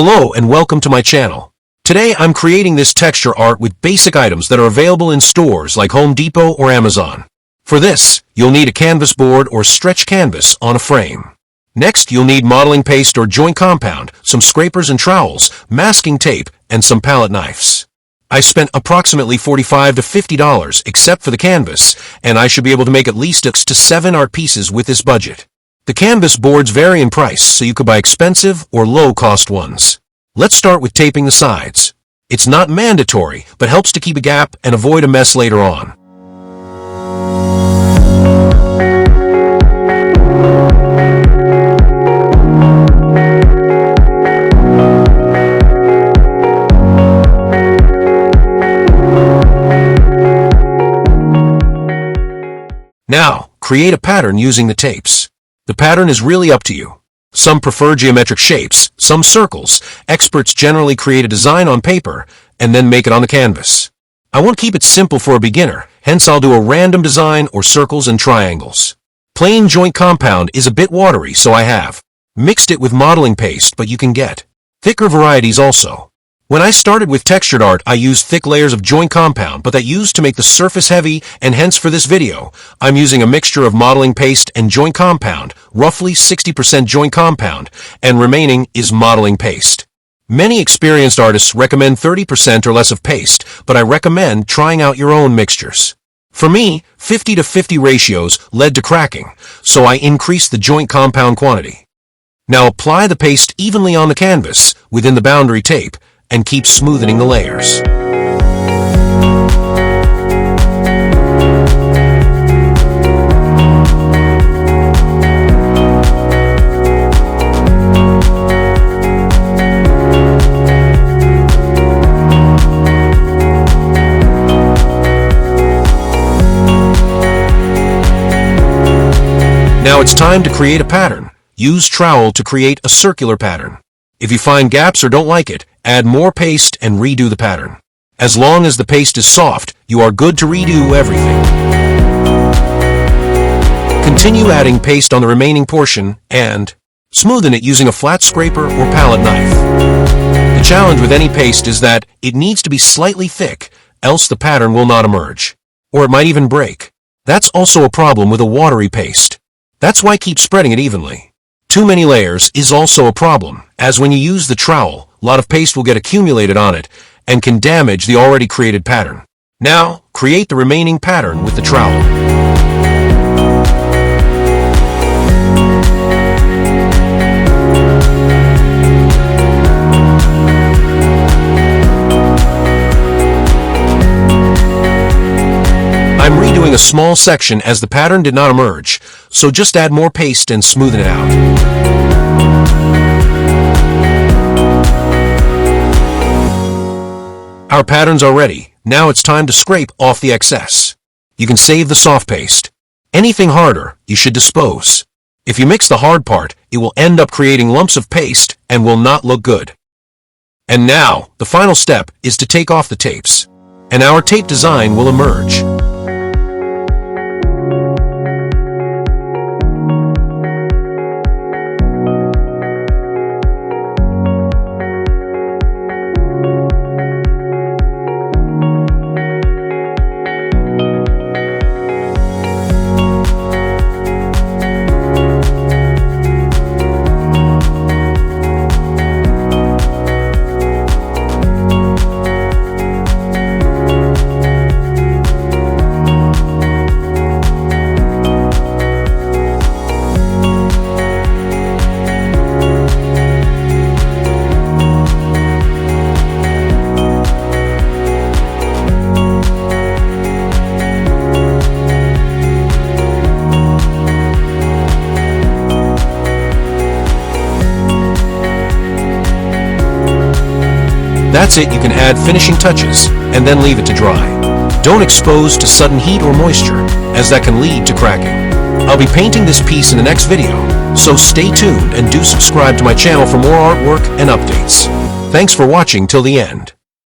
Hello and welcome to my channel. Today I'm creating this texture art with basic items that are available in stores like Home Depot or Amazon. For this, you'll need a canvas board or stretch canvas on a frame. Next, you'll need modeling paste or joint compound, some scrapers and trowels, masking tape, and some palette knives. I spent approximately $45 to $50 except for the canvas, and I should be able to make at least 6 to 7 art pieces with this budget. The canvas boards vary in price, so you could buy expensive or low-cost ones. Let's start with taping the sides. It's not mandatory, but helps to keep a gap and avoid a mess later on. Now, create a pattern using the tapes. The pattern is really up to you. Some prefer geometric shapes, some circles. Experts generally create a design on paper and then make it on the canvas. I want to keep it simple for a beginner, hence I'll do a random design or circles and triangles. Plain joint compound is a bit watery, so I have mixed it with modeling paste, but you can get thicker varieties also. When I started with textured art, I used thick layers of joint compound, but that used to make the surface heavy, and hence for this video, I'm using a mixture of modeling paste and joint compound, roughly 60% joint compound, and remaining is modeling paste. Many experienced artists recommend 30% or less of paste, but I recommend trying out your own mixtures. For me, 50 to 50 ratios led to cracking, so I increased the joint compound quantity. Now apply the paste evenly on the canvas, within the boundary tape, and keep smoothing the layers. Now it's time to create a pattern. Use trowel to create a circular pattern. If you find gaps or don't like it, add more paste and redo the pattern. As long as the paste is soft, you are good to redo everything. Continue adding paste on the remaining portion and smoothen it using a flat scraper or palette knife. The challenge with any paste is that it needs to be slightly thick, else the pattern will not emerge. Or it might even break. That's also a problem with a watery paste. That's why keep spreading it evenly. Too many layers is also a problem, as when you use the trowel, a lot of paste will get accumulated on it and can damage the already created pattern. Now, create the remaining pattern with the trowel. I'm redoing a small section as the pattern did not emerge, so just add more paste and smoothen it out. Our patterns are ready. Now it's time to scrape off the excess. You can save the soft paste. Anything harder, you should dispose. If you mix the hard part, it will end up creating lumps of paste and will not look good. And now, the final step is to take off the tapes, and our tape design will emerge. That's it, you can add finishing touches, and then leave it to dry. Don't expose to sudden heat or moisture, as that can lead to cracking. I'll be painting this piece in the next video, so stay tuned and do subscribe to my channel for more artwork and updates. Thanks for watching till the end.